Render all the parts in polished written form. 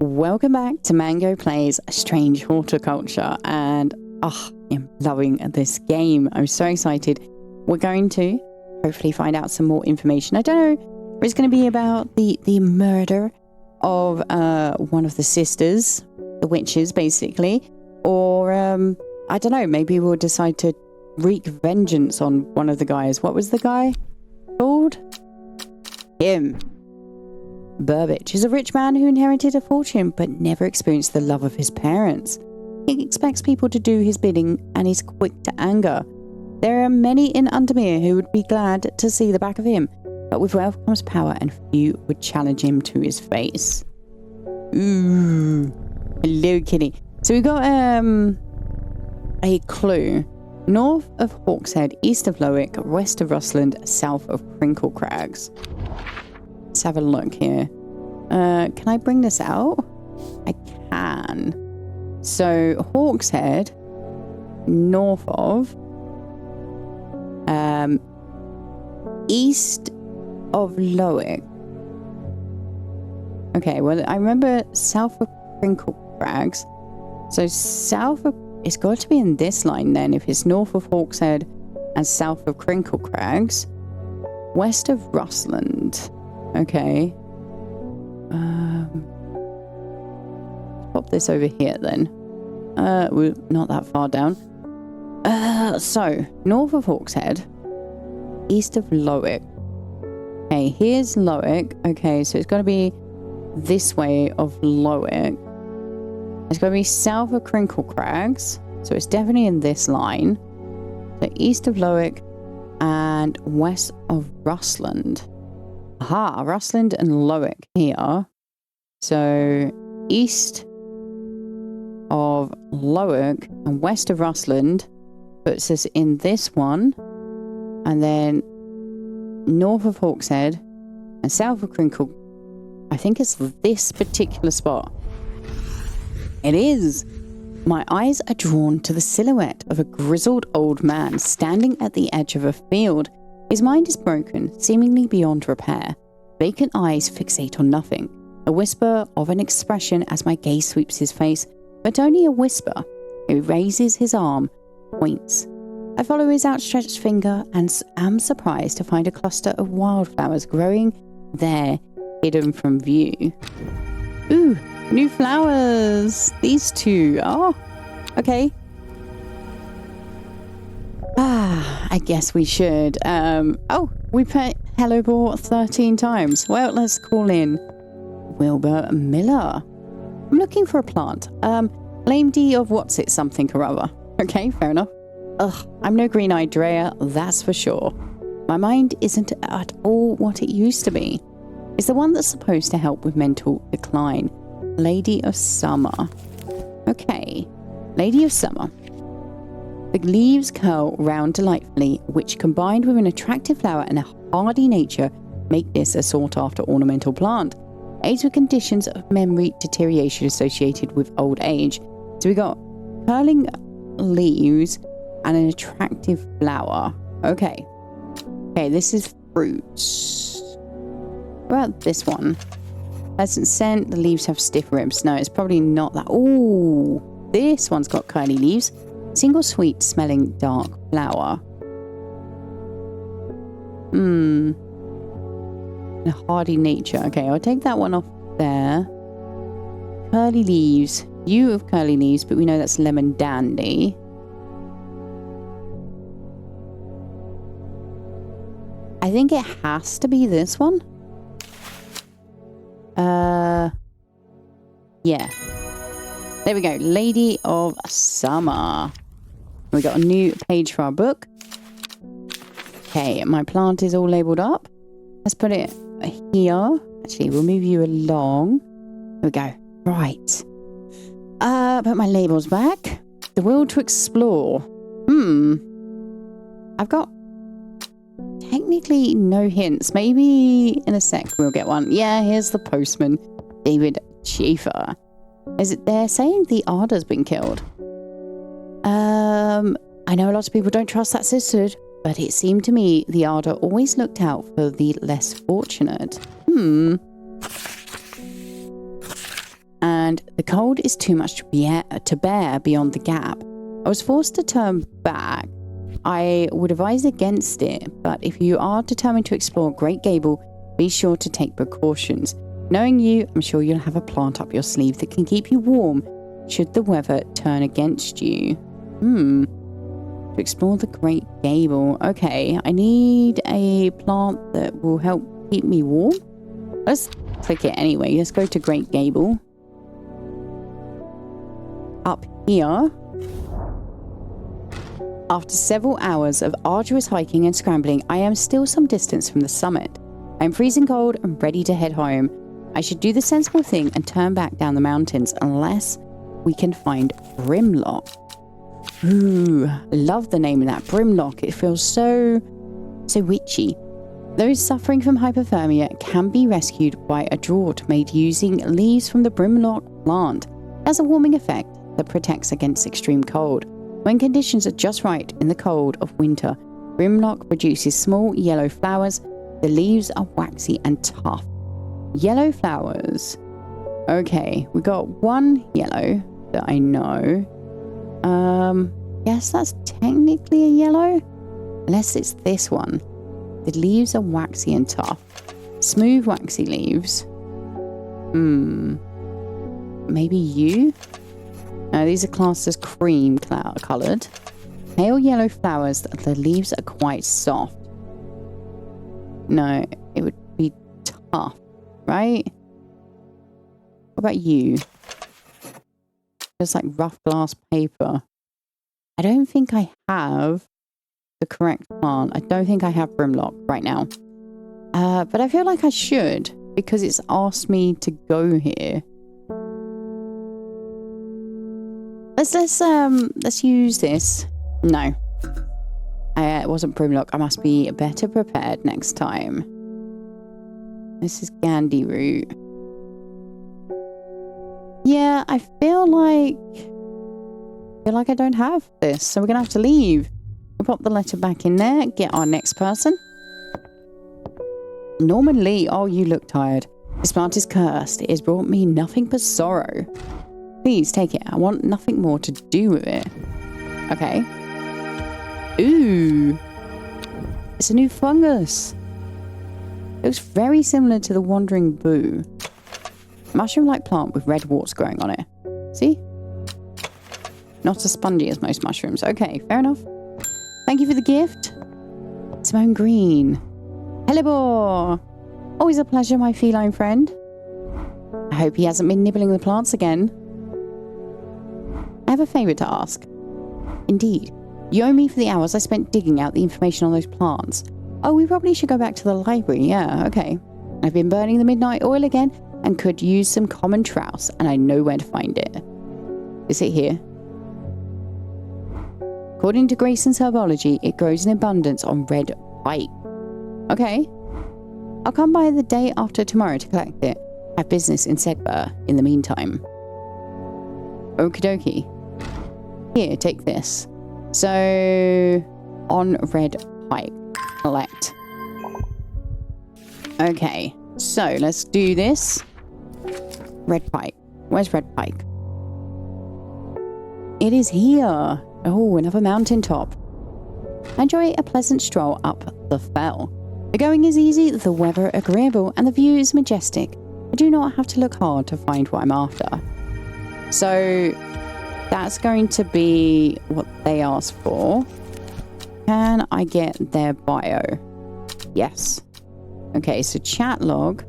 Welcome back to Mango Plays Strange Horticulture, and I'm loving this game. I'm so excited. We're going to hopefully find out some more information. I don't know if it's going to be about the murder of one of the sisters, the witches basically, or I don't know, maybe we'll decide to wreak vengeance on one of the guys. What was the guy called? Him. Burbage is a rich man who inherited a fortune but never experienced the love of his parents. He expects people to do his bidding and is quick to anger. There are many in Undermere who would be glad to see the back of him, but with wealth comes power and few would challenge him to his face. Ooh. Hello, kitty. So we got a clue. North of Hawkshead, east of Lowick, west of Rustland, south of Crinkle Crags. Let's have a look here. Can I bring this out? I can. So, Hawkshead, north of, east of Lowick. Okay, well, I remember south of Crinkle Crags. So, south of, it's got to be in this line then, if it's north of Hawkshead and south of Crinkle Crags. West of Rustland. Okay. Pop this over here then. We're not that far down. So, north of Hawkshead, east of Lowick. Okay, here's Lowick. Okay, so it's got to be this way of Lowick. It's got to be south of Crinkle Crags. So it's definitely in this line. So east of Lowick and west of Rustland. Aha, Rustland and Lowick here. So east of Lowick and west of Rustland puts us in this one. And then north of Hawkshead and south of Crinkle. I think it's this particular spot. It is. My eyes are drawn to the silhouette of a grizzled old man standing at the edge of a field. His mind is broken, seemingly beyond repair. Vacant eyes fixate on nothing. A whisper of an expression as my gaze sweeps his face, but only a whisper. He raises his arm, points. I follow his outstretched finger and am surprised to find a cluster of wildflowers growing there, hidden from view. Ooh, new flowers! These two. Oh, okay. I guess we should. We put hello ball 13 times. Well, let's call in Wilbur Miller. I'm looking for a plant. Lame D of what's it something or other. Okay, fair enough. I'm no green-eyed Drea, that's for sure. My mind isn't at all what it used to be. It's the one that's supposed to help with mental decline. Lady of Summer. Okay, Lady of Summer. The leaves curl round delightfully, which combined with an attractive flower and a hardy nature make this a sought-after ornamental plant. Aids with conditions of memory deterioration associated with old age. So we got curling leaves and an attractive flower. Okay. Okay, this is fruits. What about this one? Pleasant scent. The leaves have stiff ribs. No, it's probably not that. Ooh, this one's got curly leaves. Single sweet smelling dark flower. A hardy nature. Okay, I'll take that one off there. Curly leaves. You of curly leaves, but we know that's lemon dandy. I think it has to be this one. Yeah. There we go. Lady of Summer. We got a new page for our book. Okay, my plant is all labelled up. Let's put it here. Actually, we'll move you along. There we go. Right. Put my labels back. The will to explore. I've got technically no hints. Maybe in a sec we'll get one. Yeah, here's the postman, David Schaefer. They're saying the Arda's been killed. I know a lot of people don't trust that sisterhood, but it seemed to me the Arda always looked out for the less fortunate. and the cold is too much to bear beyond the gap. I was forced to turn back. I would advise against it, but if you are determined to explore Great Gable, be sure to take precautions. Knowing you, I'm sure you'll have a plant up your sleeve that can keep you warm should the weather turn against you. To explore the Great Gable. Okay, I need a plant that will help keep me warm. Let's click it anyway. Let's go to Great Gable. Up here. After several hours of arduous hiking and scrambling, I am still some distance from the summit. I am freezing cold and ready to head home. I should do the sensible thing and turn back down the mountains unless we can find Brimlock. Ooh, love the name of that, Brimlock. It feels so witchy. Those suffering from hypothermia can be rescued by a draught made using leaves from the Brimlock plant. It has a warming effect that protects against extreme cold. When conditions are just right in the cold of winter, Brimlock produces small yellow flowers. The leaves are waxy and tough. Yellow flowers. Okay, we got one yellow that I know. Yes, that's technically a yellow. Unless it's this one. The leaves are waxy and tough. Smooth, waxy leaves. Maybe you? No, these are classed as cream coloured. Pale yellow flowers, the leaves are quite soft. No, it would be tough, right? What about you? Just like rough glass paper. I don't think I have the correct plant. I don't think I have Brimlock right now. But I feel like I should because it's asked me to go here. Let's use this. No. It wasn't Brimlock. I must be better prepared next time. This is Gandhi root. Yeah, I feel like I don't have this, so we're gonna have to leave. We'll pop the letter back in there, get our next person. Norman Lee, oh, you look tired. This plant is cursed. It has brought me nothing but sorrow. Please take it. I want nothing more to do with it. Okay. Ooh. It's a new fungus. Looks very similar to the wandering boo. Mushroom-like plant with red warts growing on it. See? Not as spongy as most mushrooms. Okay, fair enough. Thank you for the gift. Simone Green. Hellebore. Always a pleasure, my feline friend. I hope he hasn't been nibbling the plants again. I have a favour to ask. Indeed. You owe me for the hours I spent digging out the information on those plants. Oh, we probably should go back to the library. Yeah, okay. I've been burning the midnight oil again and could use some common trouse, and I know where to find it. Is it here? According to Grayson's herbology, it grows in abundance on red pike. Okay. I'll come by the day after tomorrow to collect it. I have business in Sedbergh in the meantime. Okie dokie. Here, take this. So, on red pike. Collect. Okay, so let's do this. Red pike. Where's red pike? It is here. Oh, another mountaintop. Enjoy a pleasant stroll up the fell. The going is easy, the weather agreeable, and the view is majestic. I do not have to look hard to find what I'm after. So, that's going to be what they asked for. Can I get their bio? Yes. Okay, so chat log.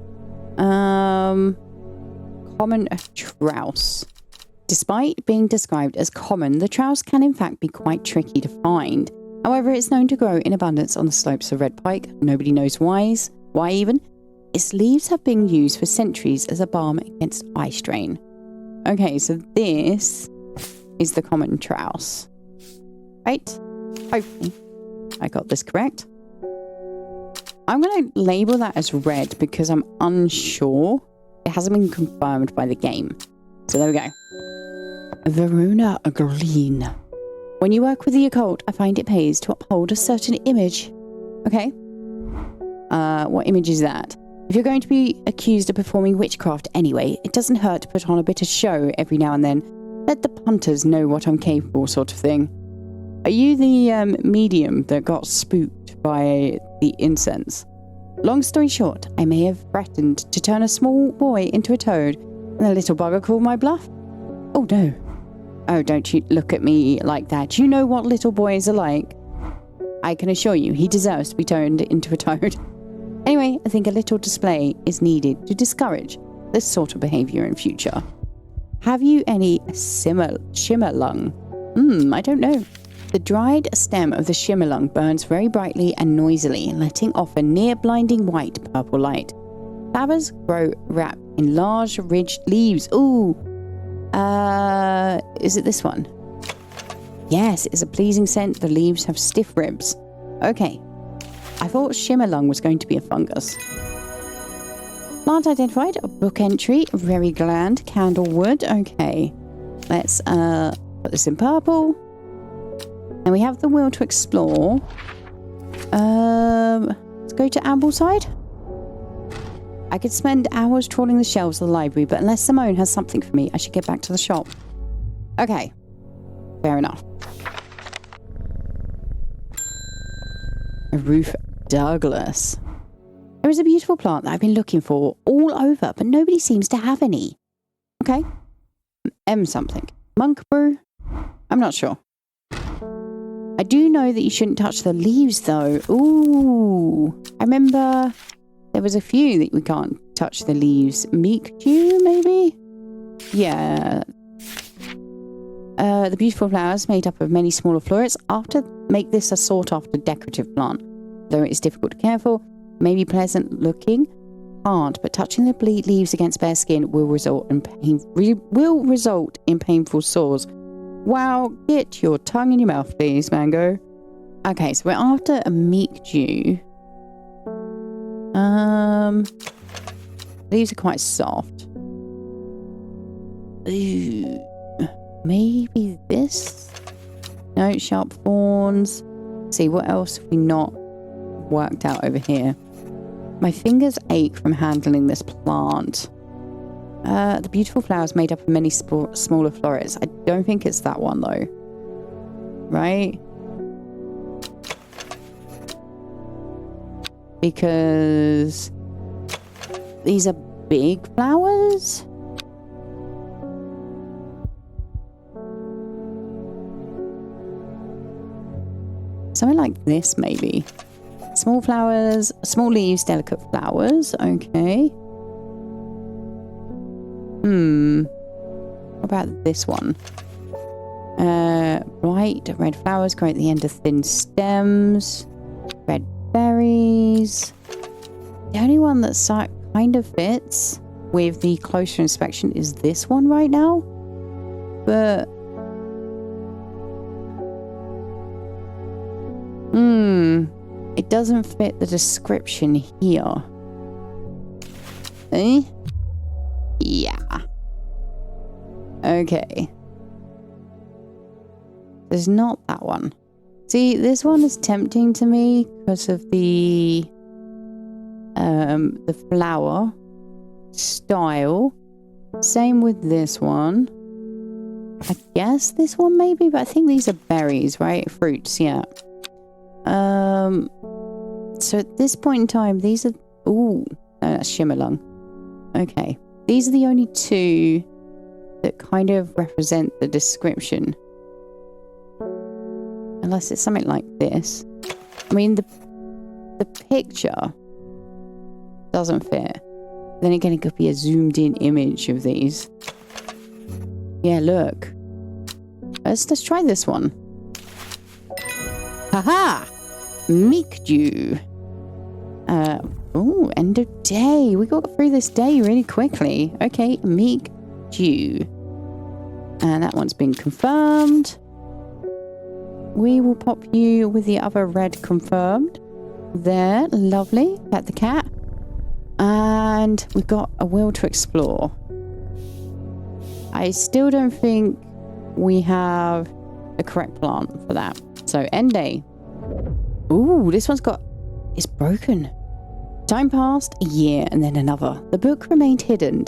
Common trouse. Despite being described as common, the trouse can in fact be quite tricky to find. However, it's known to grow in abundance on the slopes of red pike. Nobody knows why even. Its leaves have been used for centuries as a balm against eye strain. Okay, so this is the common trouse. Right? Hopefully I got this correct. I'm going to label that as red because I'm unsure. It hasn't been confirmed by the game. So there we go. Verona Green. When you work with the occult, I find it pays to uphold a certain image. Okay. What image is that? If you're going to be accused of performing witchcraft anyway, it doesn't hurt to put on a bit of show every now and then. Let the punters know what I'm capable, sort of thing. Are you the medium that got spooked by the incense? Long story short, I may have threatened to turn a small boy into a toad, and the little bugger called my bluff. Oh no. Oh, don't you look at me like that. You know what little boys are like. I can assure you, he deserves to be turned into a toad. Anyway, I think a little display is needed to discourage this sort of behaviour in future. Have you any shimmerlung? I don't know. The dried stem of the shimmerlung burns very brightly and noisily, letting off a near-blinding white purple light. Flowers grow wrapped in large, ridged leaves. Ooh! Is it this one? Yes, it's a pleasing scent. The leaves have stiff ribs. Okay. I thought shimmerlung was going to be a fungus. Plant identified. A book entry. Very gland. Candlewood. Okay. Let's put this in purple. And we have the will to explore. Let's go to Ambleside. I could spend hours trawling the shelves of the library, but unless Simone has something for me, I should get back to the shop. Okay. Fair enough. Ruth Douglas. There is a beautiful plant that I've been looking for all over, but nobody seems to have any. Okay. M something. Monk brew? I'm not sure. I do know that you shouldn't touch the leaves, though. Ooh. I remember there was a few that we can't touch the leaves. Meek dew, maybe? Yeah. The beautiful flowers made up of many smaller florets make this a sought-after decorative plant. Though it is difficult to care for, maybe pleasant looking, hard, but touching the bleed leaves against bare skin will result in painful sores. Wow, get your tongue in your mouth, please, Mango. Okay, so we're after a meek dew. Leaves are quite soft. Ooh, maybe this? No, sharp thorns. Let's see, what else have we not worked out over here? My fingers ache from handling this plant. The beautiful flowers made up of many smaller florets. I don't think it's that one, though. Right? Because these are big flowers? Something like this, maybe. Small flowers, small leaves, delicate flowers. Okay. What about this one? Bright red flowers grow at the end of thin stems. Red berries. The only one that kind of fits with the closer inspection is this one right now. But it doesn't fit the description here. Eh? Yeah. Okay. There's not that one. See, this one is tempting to me because of the flower style. Same with this one. I guess this one maybe, but I think these are berries, right? Fruits, yeah. So at this point in time, these are... Ooh, no, that's shimmerlung. Okay. These are the only two that kind of represent the description. Unless it's something like this. I mean, the picture doesn't fit. Then again, it could be a zoomed in image of these. Yeah, look. Let's try this one. Haha! Meek dew. Oh, end of day. We got through this day really quickly. Okay, meek dew. And that one's been confirmed. We will pop you with the other red confirmed. There, lovely. Pet the cat. And we've got a will to explore. I still don't think we have the correct plant for that. So, end day. Ooh, this one's got... It's broken. Time passed, a year, and then another. The book remained hidden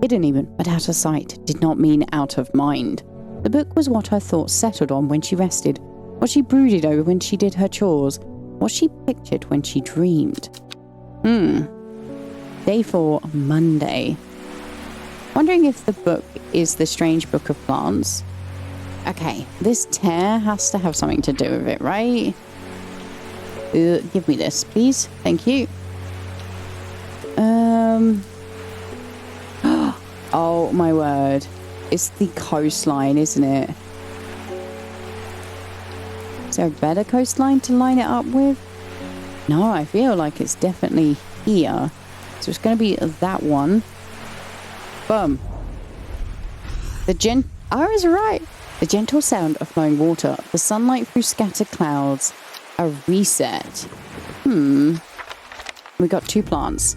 even, but out of sight did not mean out of mind. The book was what her thoughts settled on when she rested, what she brooded over when she did her chores, what she pictured when she dreamed. Day 4, Monday. Wondering if the book is the strange book of plants. Okay, this tear has to have something to do with it, right? Give me this, please. Thank you. Oh my word. It's the coastline, isn't it? Is there a better coastline to line it up with? No, I feel like it's definitely here. So it's going to be that one. Boom. I was right. The gentle sound of flowing water, the sunlight through scattered clouds, a reset. We got 2 plants.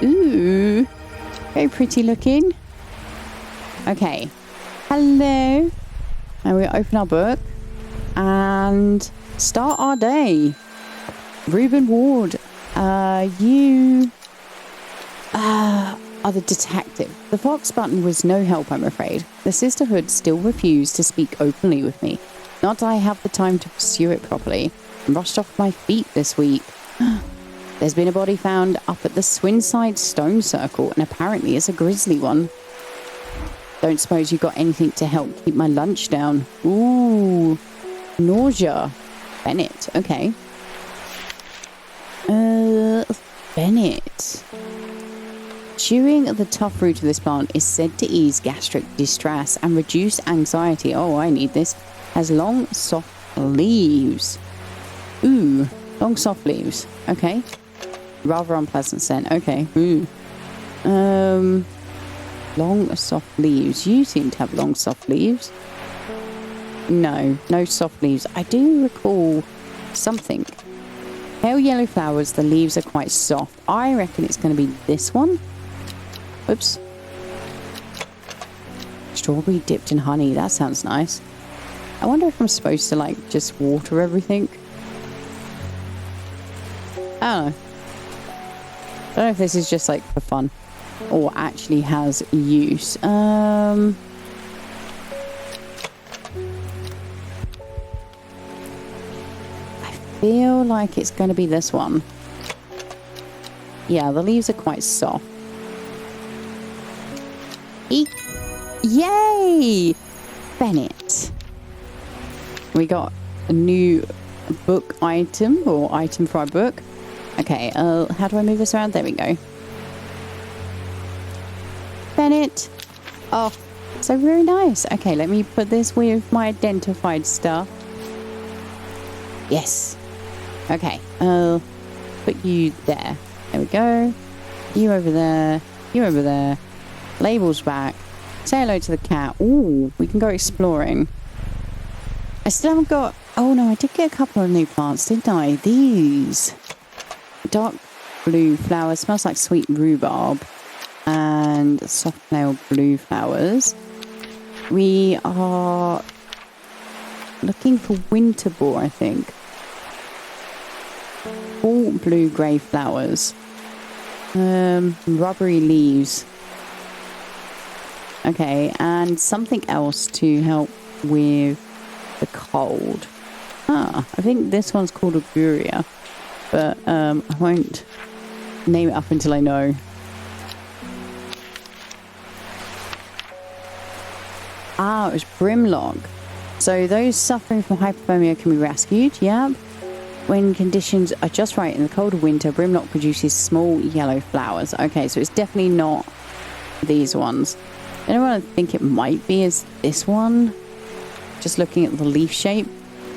Ooh, very pretty looking. Okay, hello. And we open our book and start our day. Reuben Ward, you are the detective. The Fox button was no help, I'm afraid. The Sisterhood still refused to speak openly with me. Not that I have the time to pursue it properly. I'm rushed off my feet this week. There's been a body found up at the Swinside Stone Circle, and apparently it's a grisly one. Don't suppose you got anything to help keep my lunch down? Ooh, nausea. Bennett, okay. Bennett. Chewing the tough root of this plant is said to ease gastric distress and reduce anxiety. Oh, I need this. Has long, soft leaves. Ooh, long, soft leaves. Okay. Rather unpleasant scent. Okay. Ooh. Long, soft leaves. You seem to have long, soft leaves. No soft leaves. I do recall something. Pale yellow flowers. The leaves are quite soft. I reckon it's going to be this one. Oops. Strawberry dipped in honey. That sounds nice. I wonder if I'm supposed to, like, just water everything. I don't know. I don't know if this is just, like, for fun. Or actually has use. I feel like it's going to be this one. Yeah, the leaves are quite soft. Yay! Bennett. We got a new book item, or item for our book. Okay, how do I move this around? There we go. Bennett. Oh, so very nice. Okay, let me put this with my identified stuff. Yes. Okay, put you there. There we go. You over there. You over there. Labels back. Say hello to the cat. Ooh, we can go exploring. I still haven't got... Oh no, I did get a couple of new plants, didn't I? These. Dark blue flowers. Smells like sweet rhubarb. And soft pale blue flowers. We are looking for winter boar, I think. All blue grey flowers. Rubbery leaves. Okay, and something else to help with the cold. I think this one's called Auguria, but I won't name it up until I know. It was Brimlog. So those suffering from hypothermia can be rescued, yeah. When conditions are just right in the cold of winter, Brimlock produces small yellow flowers. Okay, so it's definitely not these ones. The only one I think it might be is this one. Just looking at the leaf shape.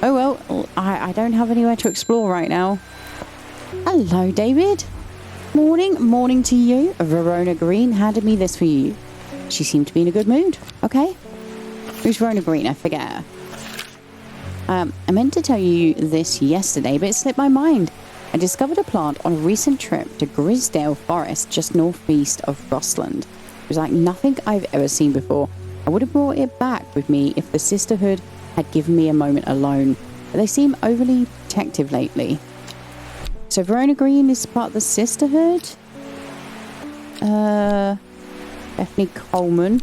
Oh well, I don't have anywhere to explore right now. Hello, David. Morning to you. Verona Green handed me this for you. She seemed to be in a good mood. Okay. Who's Verona Green? I forget. I meant to tell you this yesterday, but it slipped my mind. I discovered a plant on a recent trip to Grisdale Forest, just northeast of Rossland. It was like nothing I've ever seen before. I would have brought it back with me if the Sisterhood had given me a moment alone, but they seem overly protective lately. So Verona Green is part of the Sisterhood. Bethany Coleman.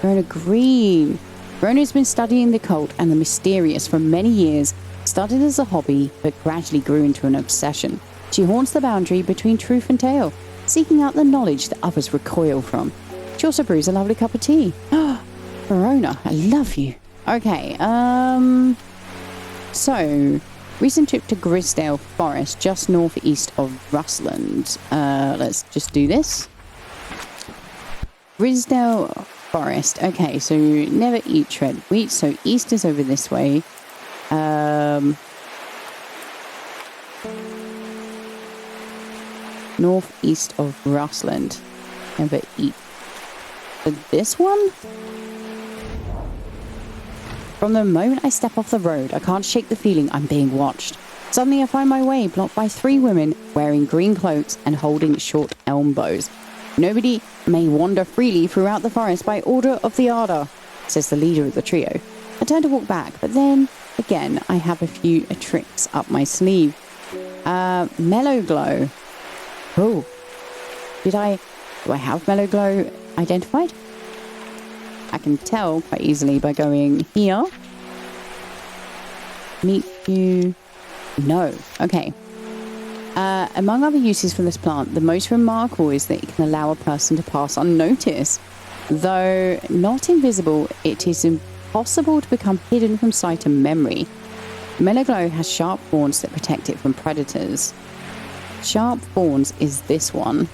Verona Green. Verona's been studying the occult and the mysterious for many years. Started as a hobby, but gradually grew into an obsession. She haunts the boundary between truth and tale, seeking out the knowledge that others recoil from. She also brews a lovely cup of tea. Verona, I love you. Okay, so, recent trip to Grisdale Forest, just northeast of Rustland. Let's just do this. Grisdale Forest. Okay, so never eat shred wheat, so east is over this way. Northeast of Rustland. Never eat. But this one? From the moment I step off the road, I can't shake the feeling I'm being watched. Suddenly I find my way blocked by 3 women wearing green cloaks and holding short elm bows. Nobody may wander freely throughout the forest by order of the Arda, says the leader of the trio. I turn to walk back, but then, again, I have a few tricks up my sleeve. Mellow Glow. Oh. Do I have Mellow Glow identified? I can tell quite easily by going here. Meet you. No. Okay. Among other uses for this plant, the most remarkable is that it can allow a person to pass unnoticed. Though not invisible, it is impossible to become hidden from sight and memory. Mellow Glow has sharp thorns that protect it from predators. Sharp thorns is this one.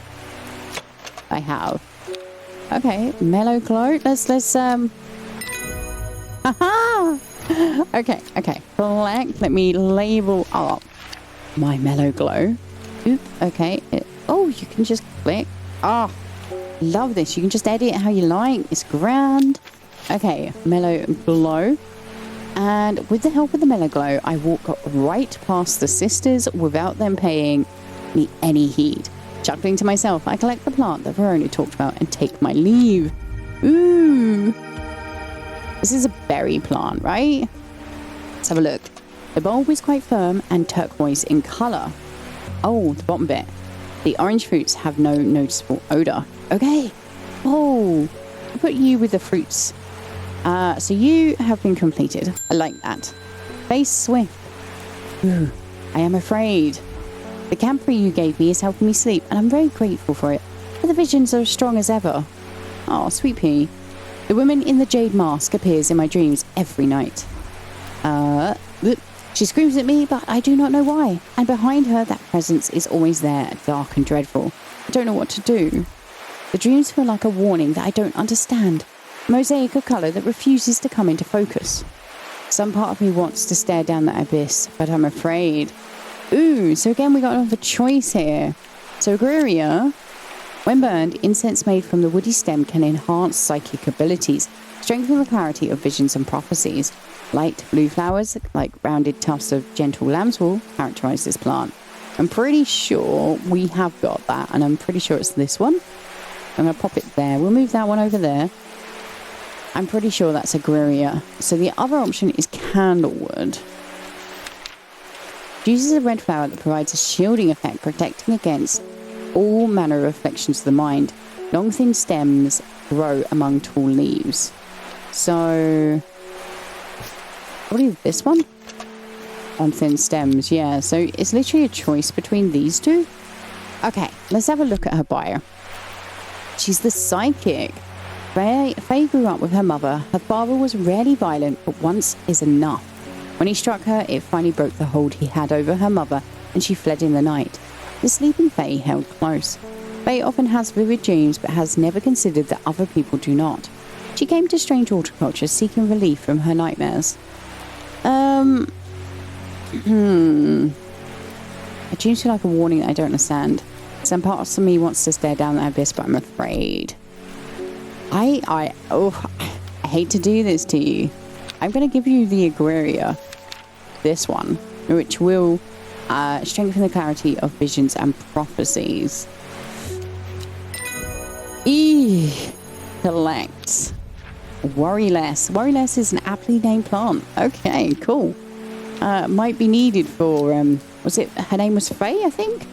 I have. Okay, Mellow Glow. Let's Haha! Okay. Collect. Let me label up my Mellow Glow. Oop, okay. You can just click. Love this. You can just edit how you like. It's grand. Okay, Mellow Glow. And with the help of the Mellow Glow, I walk right past the sisters without them paying me any heed. Chuckling to myself, I collect the plant that Verona talked about and take my leave. Ooh. This is a berry plant, right? Let's have a look. The bulb is quite firm and turquoise in colour. Oh, the bottom bit. The orange fruits have no noticeable odour. Okay. Oh, I'll put you with the fruits. So you have been completed. I like that. Face swift. Ooh, I am afraid. The camphor you gave me is helping me sleep, and I'm very grateful for it. But the visions are as strong as ever. Oh, sweet pea. The woman in the jade mask appears in my dreams every night. She screams at me, but I do not know why. And behind her, that presence is always there, dark and dreadful. I don't know what to do. The dreams feel like a warning that I don't understand. A mosaic of colour that refuses to come into focus. Some part of me wants to stare down that abyss, but I'm afraid. Ooh, so again we got another choice here. So Agruria, when burned, incense made from the woody stem can enhance psychic abilities, strengthen the clarity of visions and prophecies. Light blue flowers, like rounded tufts of gentle lambswool, characterize this plant. I'm pretty sure we have got that, and I'm pretty sure it's this one. I'm going to pop it there. We'll move that one over there. I'm pretty sure that's Agruria. So the other option is Candlewood. It uses a red flower that provides a shielding effect, protecting against all manner of afflictions of the mind. Long thin stems grow among tall leaves. So, probably this one? On thin stems, yeah. So it's literally a choice between these two. Okay, let's have a look at her bio. She's the psychic. Faye grew up with her mother. Her father was rarely violent, but once is enough. When he struck her, it finally broke the hold he had over her mother, and she fled in the night. The sleeping Faye held close. Faye often has vivid dreams, but has never considered that other people do not. She came to strange horticulture seeking relief from her nightmares. It seems to like a warning that I don't understand. Some parts of me wants to stare down that abyss, but I'm afraid. I hate to do this to you. I'm going to give you the Agruria. This one, which will strengthen the clarity of visions and prophecies. Collect. Worry less. Worry less is an aptly named plant. Okay, cool. Might be needed for Was it, her name was Faye, I think?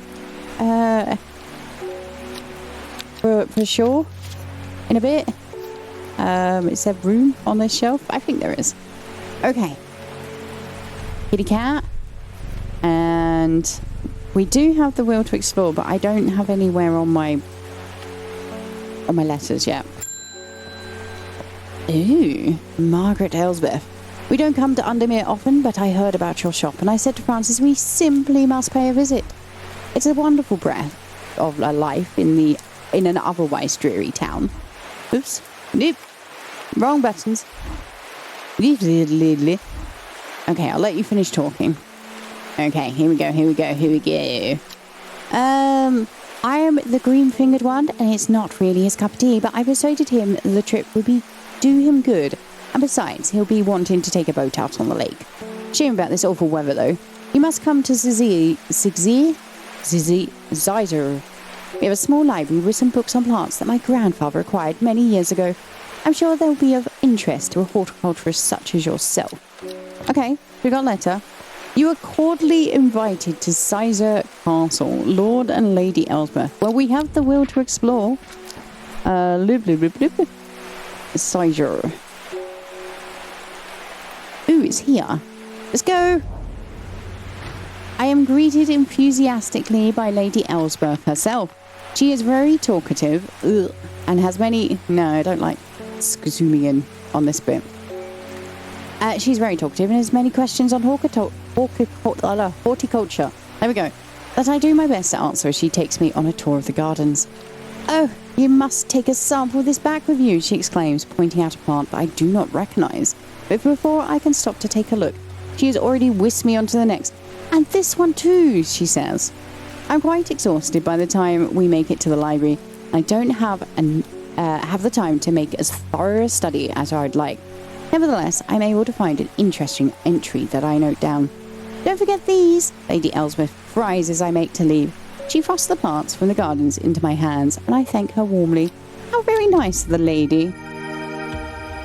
For sure. In a bit. Is there room on this shelf? I think there is. Okay. Kitty cat. And we do have the will to explore, but I don't have anywhere on my letters yet. Ooh, Margaret Elsbeth. We don't come to Undermere often, but I heard about your shop, and I said to Francis we simply must pay a visit. It's a wonderful breath of a life in an otherwise dreary town. Oops. Nope. Wrong buttons. Okay, I'll let you finish talking. Okay, here we go. I am the green-fingered one, and it's not really his cup of tea, but I persuaded him the trip would do him good. And besides, he'll be wanting to take a boat out on the lake. Shame about this awful weather, though. You must come to Zizer. We have a small library with some books on plants that my grandfather acquired many years ago. I'm sure they'll be of interest to a horticulturist such as yourself. Okay, we got a letter. You are cordially invited to Sizer Castle, Lord and Lady Elsbeth. Well, we have the will to explore. Sizer. Ooh, it's here. Let's go. I am greeted enthusiastically by Lady Elsbeth herself. She is very talkative and has many... No, I don't like zooming in on this bit. She's very talkative and has many questions on horticulture. There we go. That I do my best to answer as she takes me on a tour of the gardens. Oh, you must take a sample of this back with you, she exclaims, pointing out a plant that I do not recognise. But before I can stop to take a look, she has already whisked me on to the next. And this one too, she says. I'm quite exhausted by the time we make it to the library. I don't have the time to make as thorough a study as I'd like. Nevertheless, I'm able to find an interesting entry that I note down. Don't forget these, Lady Elsbeth cries as I make to leave. She thrusts the plants from the gardens into my hands, and I thank her warmly. How very nice of the lady.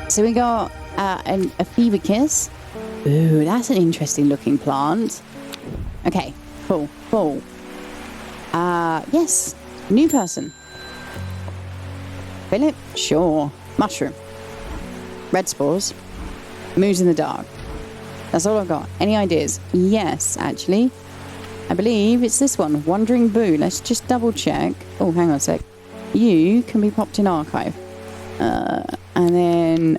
So we got a fever kiss. Ooh, that's an interesting looking plant. Okay, cool. Yes, new person. Philip? Sure. Mushroom. Red spores. Moves in the dark. That's all I've got. Any ideas? Yes, actually. I believe it's this one. Wandering Boo. Let's just double check. Oh, hang on a sec. You can be popped in archive. And then...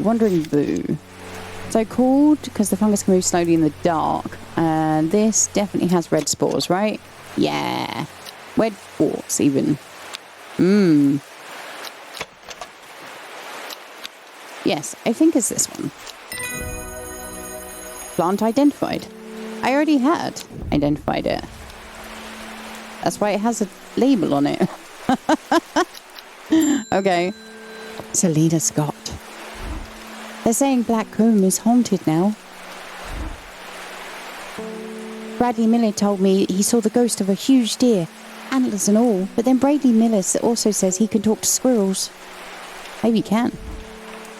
Wandering Boo. So called because the fungus can move slowly in the dark. And this definitely has red spores, right? Yeah. Red warts, even. Yes, I think it's this one. Plant identified. I already had identified it. That's why it has a label on it. Okay. Selena Scott. They're saying Black Combe is haunted now. Bradley Miller told me he saw the ghost of a huge deer, antlers and all, but then Bradley Miller also says he can talk to squirrels. Maybe he can.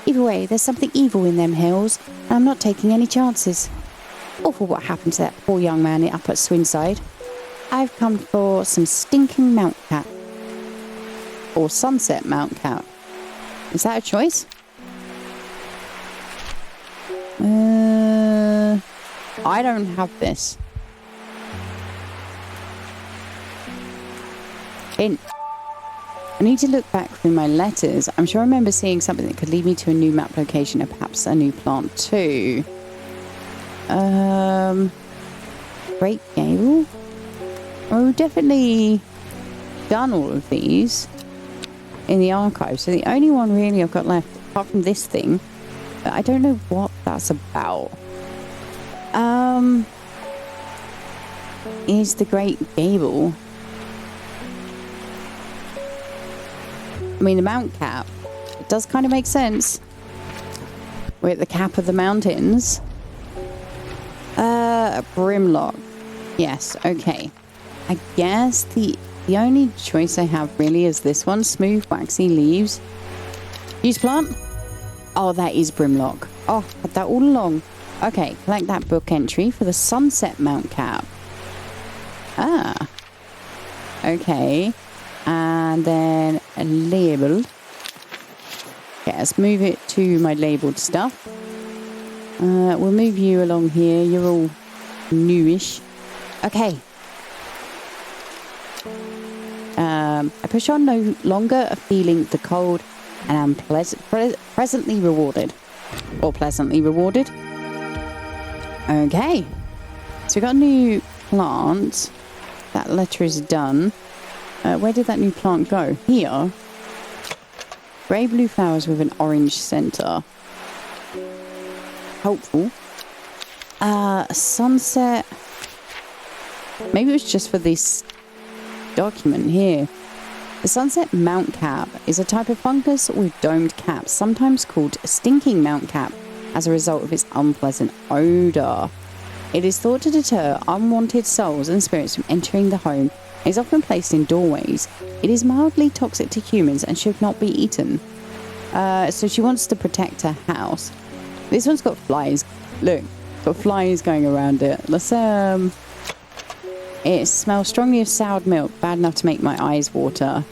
Either way, there's something evil in them hills, and I'm not taking any chances. Awful what happened to that poor young man up at Swinside. I've come for some stinking Mount Cat. Or Sunset Mount Cat. Is that a choice? I don't have this. Hint. I need to look back through my letters. I'm sure I remember seeing something that could lead me to a new map location, or perhaps a new plant too. Great Gable? Oh, we've definitely done all of these in the archive. So the only one really I've got left, apart from this thing, I don't know what that's about. Is the Great Gable. I mean, the Mount Cap, it does kind of make sense. We're at the cap of the mountains. Brimlock. Yes, okay. I guess the only choice I have really is this one. Smooth, waxy leaves. Use plant. Oh, that is Brimlock. Oh, had that all along. Okay, collect that book entry for the Sunset Mount Cap. Ah. Okay. And then a label. Okay, let's move it to my labeled stuff. We'll move you along here. You're all newish. Okay. I push on no longer, feeling the cold, and am presently rewarded. Or pleasantly rewarded. Okay. So we got a new plant. That letter is done. Where did that new plant go? Here. Grey blue flowers with an orange centre. Helpful. Sunset. Maybe it was just for this document here. The Sunset Mount Cap is a type of fungus with domed caps, sometimes called stinking mount cap, as a result of its unpleasant odour. It is thought to deter unwanted souls and spirits from entering the home. It is often placed in doorways. It is mildly toxic to humans and should not be eaten. So she wants to protect her house. This one's got flies. Look, got flies going around it. Let's It smells strongly of soured milk, bad enough to make my eyes water.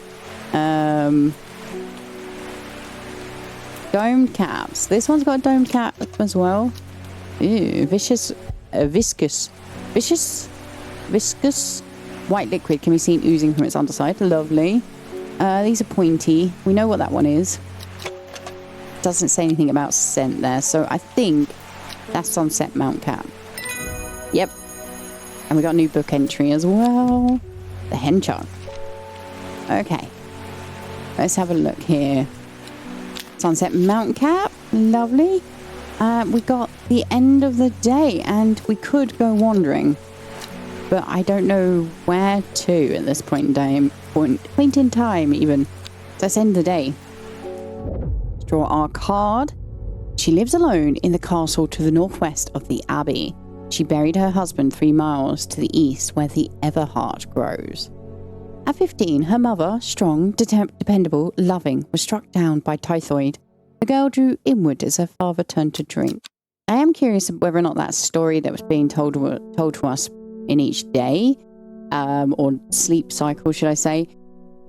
Domed caps. This one's got a domed cap as well. Ew, viscous white liquid can be seen oozing from its underside. Lovely. These are pointy. We know what that one is. Doesn't say anything about scent there, so I think that's Sunset Mount Cap. Yep. And we got a new book entry as well. The Henchard. Okay. Let's have a look here. Sunset Mount Cap. Lovely. We got the end of the day and we could go wandering. But I don't know where to at this point in time even. Let's end the day. Draw our card. She lives alone in the castle to the northwest of the abbey. She buried her husband 3 miles to the east where the Everheart grows. At 15, her mother, strong, dependable, loving, was struck down by typhoid. The girl drew inward as her father turned to drink. I am curious whether or not that story that was being told to us in each day, or sleep cycle, should I say,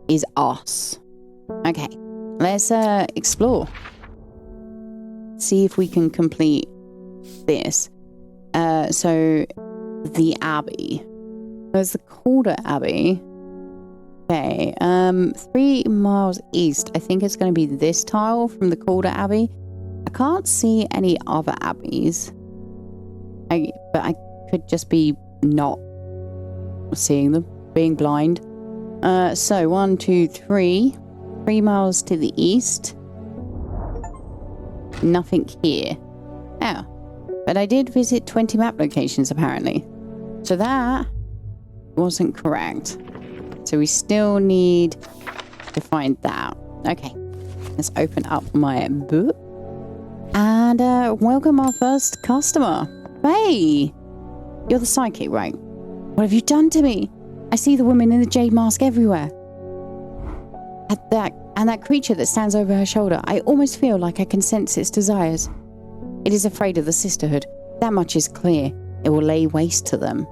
is us. Okay, let's explore. See if we can complete this. So the Abbey. There's the Calder Abbey. Okay, 3 miles east. I think it's going to be this tile from the Calder Abbey. I can't see any other abbeys. But I could just be not seeing them, being blind. So 1, 2, 3. 3 miles to the east. Nothing here. Oh. But I did visit 20 map locations apparently. So that wasn't correct. So we still need to find that. Okay. Let's open up my book. And welcome our first customer. Hey! You're the psychic, right? What have you done to me? I see the woman in the jade mask everywhere. And that creature that stands over her shoulder. I almost feel like I can sense its desires. It is afraid of the sisterhood. That much is clear. It will lay waste to them.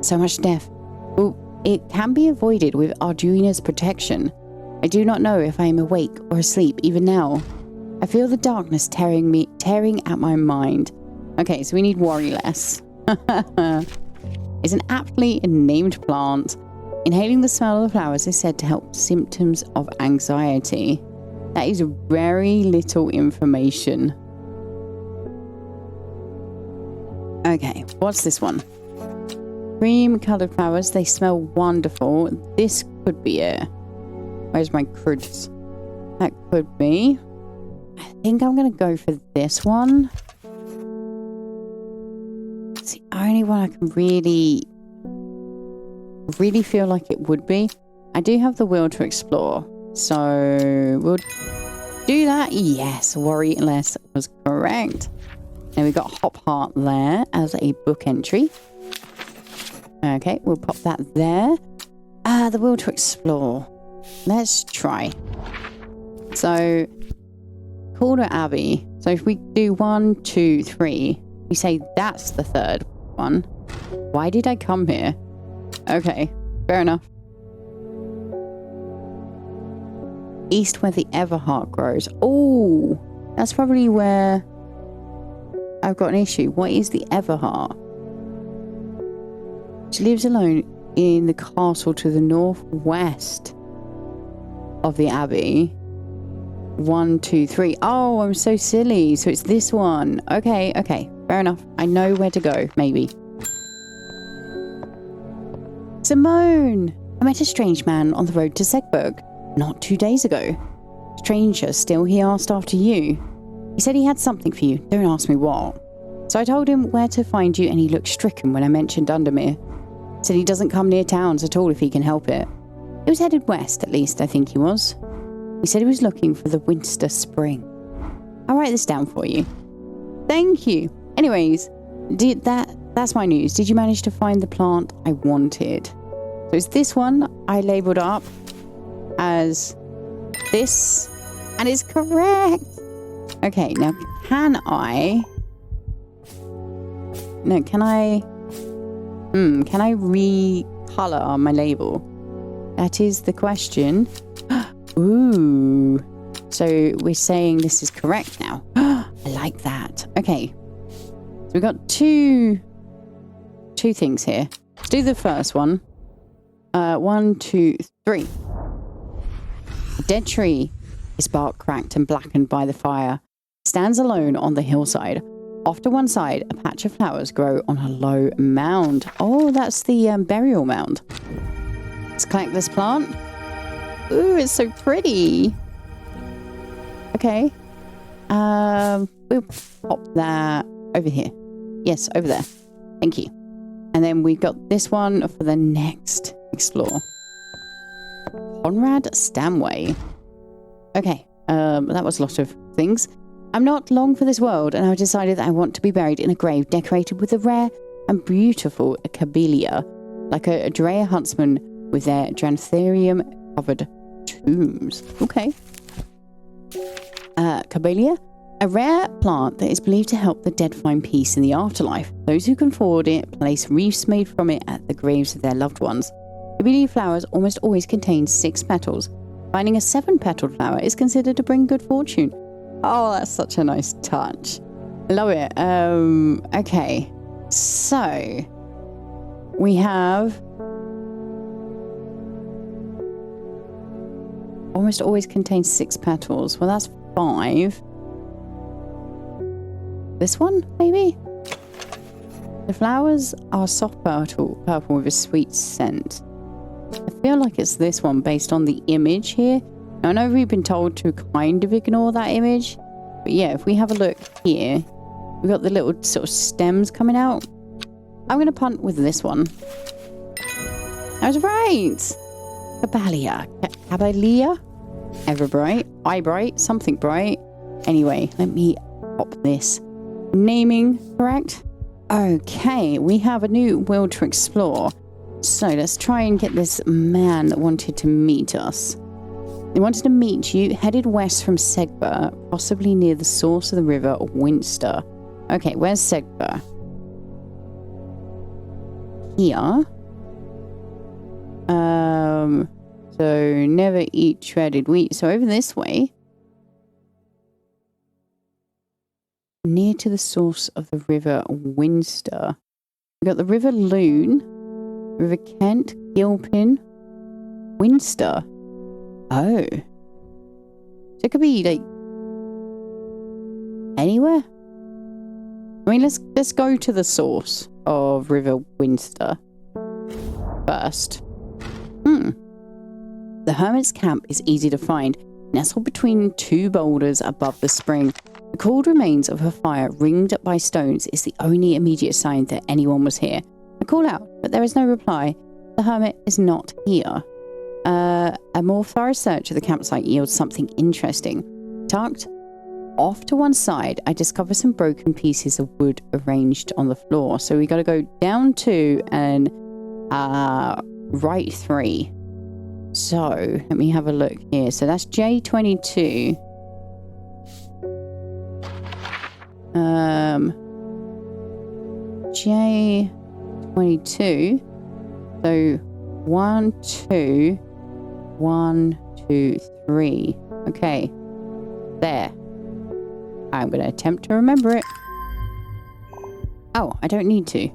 So much death. Well, it can be avoided with Arduino's protection. I do not know if I am awake or asleep even now. I feel the darkness tearing at my mind. Okay, so we need worry less. It's an aptly named plant. Inhaling the smell of the flowers is said to help symptoms of anxiety. That is very little information. Okay, what's this one? Cream-coloured flowers, they smell wonderful. This could be it. Where's my cruds? That could be. I think I'm going to go for this one. It's the only one I can really feel like it would be. I do have the will to explore. So we'll do that. Yes, worry less was correct. And we got Hop Heart there as a book entry. Okay, we'll pop that there. The will to explore. Let's try. So, Calder Abbey. So if we do 1, 2, 3. We say that's the third one. Why did I come here? Okay, fair enough. East where the Everheart grows. Oh, that's probably where I've got an issue. What is the Everheart? She lives alone in the castle to the northwest of the abbey. 1, 2, 3. Oh, I'm so silly. So it's this one. Okay, okay. Fair enough. I know where to go, maybe. Simone! I met a strange man on the road to Segberg not 2 days ago. Stranger still, he asked after you. He said he had something for you. Don't ask me what. So I told him where to find you and he looked stricken when I mentioned Undermere. Said he doesn't come near towns at all if he can help it. He was headed west, at least, I think he was. He said he was looking for the Winster Spring. I'll write this down for you. Thank you. Anyways, that's my news. Did you manage to find the plant I wanted? So it's this one I labelled up as this, and it's correct. Okay, now can I recolor my label? That is the question. Ooh. So we're saying this is correct now. I like that. Okay. So we've got two things here. Let's do the first one. 1, 2, 3. A dead tree, its bark cracked and blackened by the fire, stands alone on the hillside. Off to one side, a patch of flowers grow on a low mound. Oh, that's the burial mound. Let's collect this plant. Ooh, it's so pretty. Okay. We'll pop that over here. Yes, over there. Thank you. And then we've got this one for the next explore. Conrad Stanway. Okay. That was a lot of things. I'm not long for this world, and I've decided that I want to be buried in a grave decorated with a rare and beautiful camellia, like a Drea huntsman with their Drantharium-covered tombs. Okay. Camellia? A rare plant that is believed to help the dead find peace in the afterlife. Those who can afford it place wreaths made from it at the graves of their loved ones. Camellia flowers almost always contain 6 petals. Finding a 7-petaled flower is considered to bring good fortune. Oh, that's such a nice touch. Love it. Okay. So, we have almost always contains 6 petals. Well, that's 5. This one, maybe? The flowers are soft purple with a sweet scent. I feel like it's this one based on the image here. Now, I know we've been told to kind of ignore that image, but yeah, if we have a look here, we've got the little sort of stems coming out. I'm going to punt with this one. I was right! Camellia. Everbright. Eyebright. Something bright. Anyway, let me pop this. Naming correct? Okay, we have a new world to explore. So let's try and get this man that wanted to meet us. He wanted to meet you, headed west from Segber, possibly near the source of the river Winster. Okay, where's Segber? Here. So never eat shredded wheat. So over this way. Near to the source of the river Winster. We've got the River Loon, River Kent, Gilpin, Winster. Oh. So it could be like anywhere. I mean, let's go to the source of River Winster first. The hermit's camp is easy to find, nestled between 2 boulders above the spring. The cold remains of a fire ringed by stones is the only immediate sign that anyone was here. I call out, but there is no reply. The hermit is not here. A more thorough search of the campsite yields something interesting. Tucked off to one side, I discover some broken pieces of wood arranged on the floor. So we got to go down 2 and right 3. So let me have a look here. So that's J22. J22. So 1, 2, 1, 2, 3. Okay. There. I'm going to attempt to remember it. Oh, I don't need to.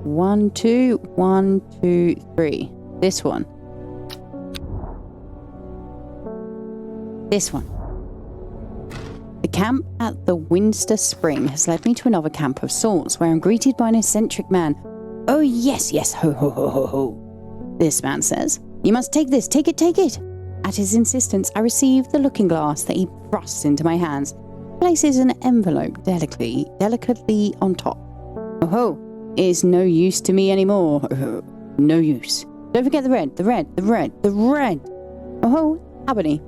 1, 2, 1, 2, 3. This one. This one. The camp at the Winster Spring has led me to another camp of sorts, where I'm greeted by an eccentric man. Oh, yes, yes, ho, ho, ho, ho, ho. This man says, you must take this, take it, take it. At his insistence, I receive the looking glass that he thrusts into my hands, places an envelope delicately on top. Oh ho, it is no use to me anymore. Oh, no use. Don't forget the red, the red, the red, the red. Oh ho, Albany.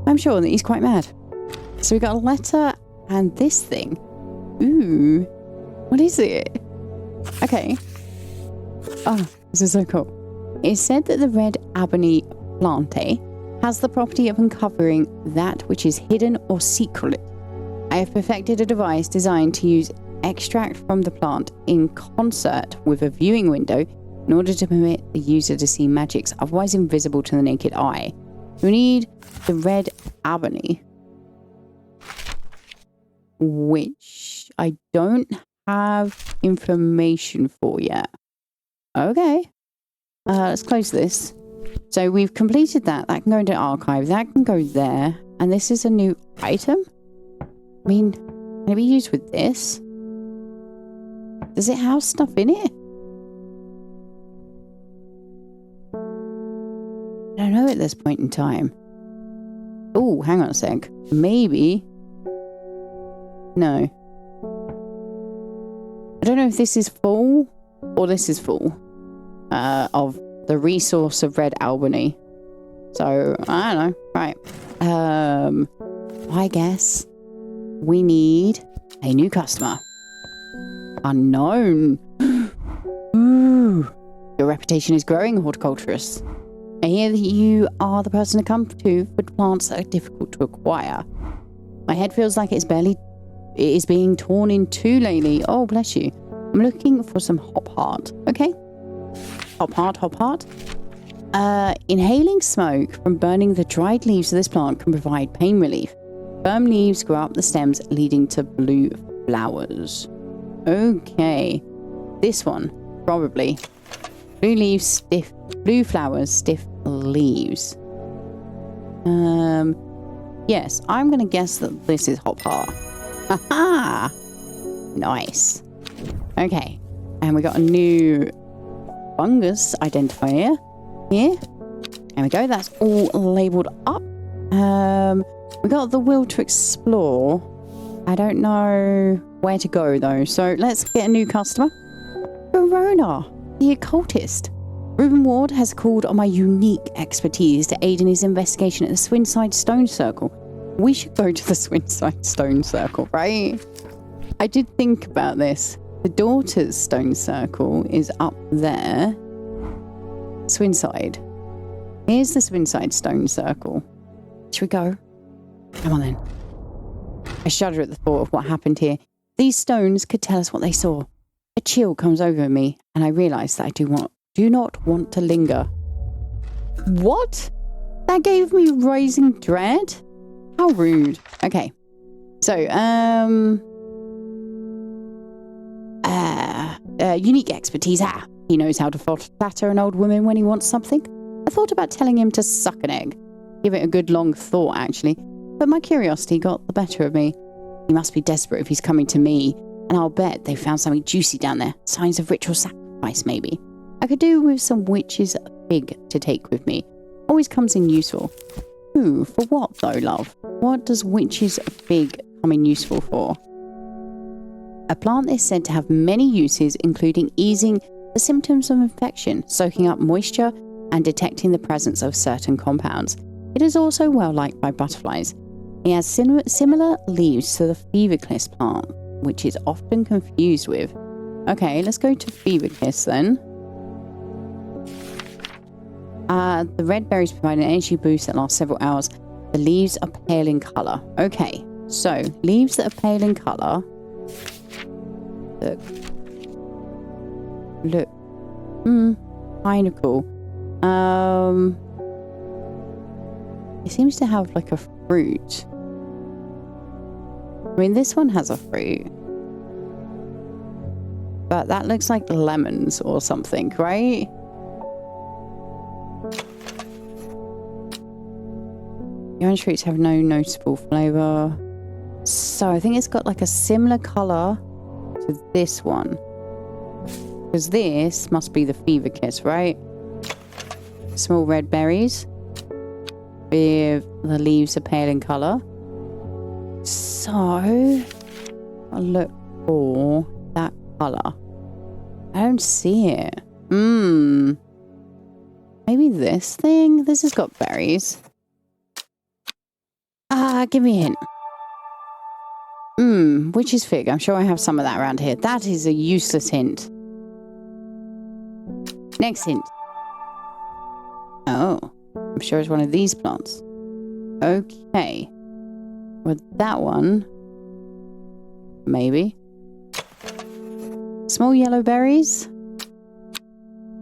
I'm sure that he's quite mad. So we got a letter and this thing. Ooh, what is it? Okay. Oh, this is so cool. It said that the red Albany plante has the property of uncovering that which is hidden or secret. I have perfected a device designed to use extract from the plant in concert with a viewing window in order to permit the user to see magics otherwise invisible to the naked eye. We need the red Albany, which I don't have information for yet. Okay. Let's close this. So we've completed that. That can go into archive. That can go there. And this is a new item? I mean, can it be used with this? Does it have stuff in it? I don't know at this point in time. Oh, hang on a sec. Maybe. No. I don't know if this is full or this is full of the resource of Red Albany. So, I don't know. Right. I guess we need a new customer. Unknown. Ooh. Your reputation is growing, horticulturist. I hear that you are the person to come to for plants that are difficult to acquire. My head feels like it is being torn in two lately. Oh, bless you. I'm looking for some hop heart. Okay. Hop heart. Inhaling smoke from burning the dried leaves of this plant can provide pain relief. Firm leaves grow up the stems, leading to blue flowers. Okay. This one, probably. Blue leaves, stiff. Blue flowers, stiff leaves. Yes, I'm going to guess that this is hop heart. Haha! Nice. Okay. And we got a new fungus identifier here. There we go. That's all labelled up. We got the will to explore. I don't know where to go though. So let's get a new customer. Verona, the occultist. Reuben Ward has called on my unique expertise to aid in his investigation at the Swinside Stone Circle. We should go to the Swinside Stone Circle, right? I did think about this. The Daughter's Stone Circle is up there. Swinside. Here's the Swinside Stone Circle. Should we go? Come on then. I shudder at the thought of what happened here. These stones could tell us what they saw. A chill comes over me, and I realise that I do not want to linger. What? That gave me rising dread? How rude. Okay. So, unique expertise. He knows how to flatter an old woman when he wants something. I thought about telling him to suck an egg. Give it a good long thought, actually. But my curiosity got the better of me. He must be desperate if he's coming to me. And I'll bet they found something juicy down there. Signs of ritual sacrifice, maybe. I could do with some witch's fig to take with me. Always comes in useful. Ooh, for what though, love? What does witch's fig come in useful for? A plant is said to have many uses, including easing the symptoms of infection, soaking up moisture, and detecting the presence of certain compounds. It is also well liked by butterflies. It has similar leaves to the fevercliss plant, which is often confused with. Okay, let's go to fevercliss then. The red berries provide an energy boost that lasts several hours. The leaves are pale in colour. Okay, so leaves that are pale in colour. Look. Look. Kind of cool. It seems to have like a fruit. I mean, this one has a fruit. But that looks like lemons or something, right? The orange fruits have no noticeable flavour. So I think it's got like a similar colour to this one. Because this must be the fever kiss, right? Small red berries. With the leaves are pale in colour. So I'll look for that colour. I don't see it. Maybe this thing? This has got berries. Give me a hint. Witch's fig. I'm sure I have some of that around here. That is a useless hint. Next hint. Oh, I'm sure it's one of these plants. Okay. With that one, maybe. Small yellow berries.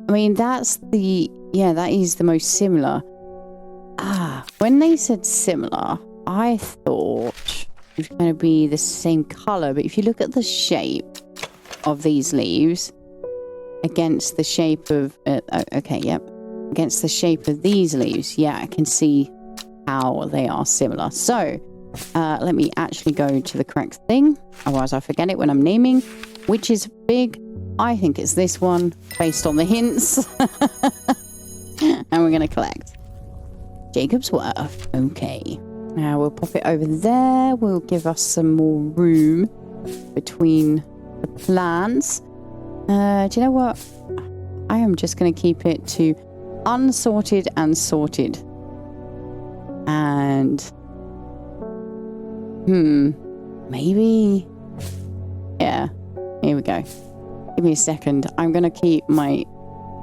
I mean, that's the... Yeah, that is the most similar. When they said similar, I thought it was going to be the same colour. But if you look at the shape of these leaves against the shape of... okay, yep. Against the shape of these leaves, yeah, I can see how they are similar. So, let me actually go to the correct thing. Otherwise, I forget it when I'm naming. Which is big. I think it's this one, based on the hints. And we're going to collect. Jacob's Worth. Okay. Now we'll pop it over there. We'll give us some more room between the plants. Do you know what? I am just going to keep it to unsorted and sorted. And... maybe... Yeah. Here we go. Give me a second. I'm going to keep my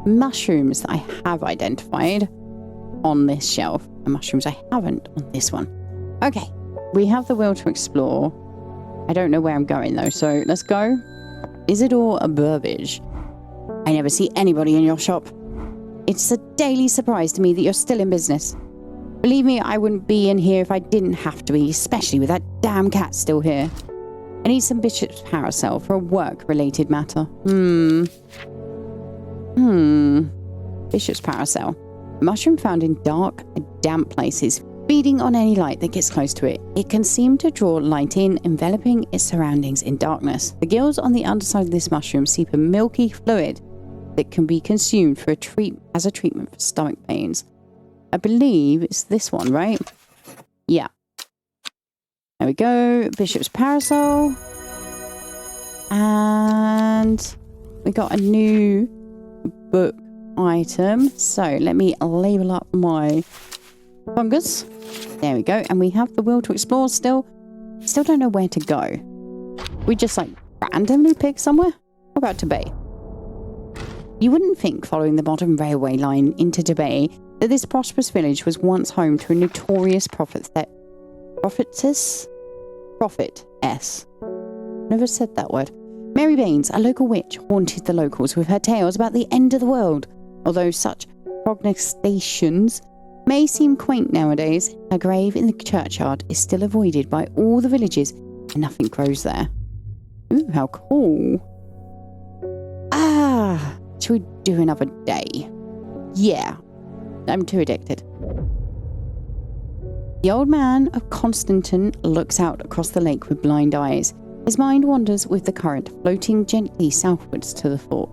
mushrooms that I have identified on this shelf. The mushrooms I haven't on this one. Okay. We have the will to explore. I don't know where I'm going though, so let's go. Isidore Burbage. I never see anybody in your shop. It's a daily surprise to me that you're still in business. Believe me, I wouldn't be in here if I didn't have to be, especially with that damn cat still here. I need some bishop's parasol for a work-related matter. Bishop's parasol. A mushroom found in dark, damp places, feeding on any light that gets close to it. It can seem to draw light in, enveloping its surroundings in darkness. The gills on the underside of this mushroom seep a milky fluid that can be consumed for as a treatment for stomach pains. I believe it's this one, right? Yeah. There we go. Bishop's parasol. And we got a new book item. So let me label up my fungus. There we go. And we have the will to explore still. Still don't know where to go. We just like randomly pick somewhere. How about Tibet? You wouldn't think, following the modern railway line into Tibet, that this prosperous village was once home to a notorious prophetess. Never said that word. Mary Baines, a local witch, haunted the locals with her tales about the end of the world. Although such prognostications may seem quaint nowadays, her grave in the churchyard is still avoided by all the villages and nothing grows there. Ooh, how cool. Should we do another day? Yeah. I'm too addicted. The old man of Constantin looks out across the lake with blind eyes. His mind wanders with the current, floating gently southwards to the fort.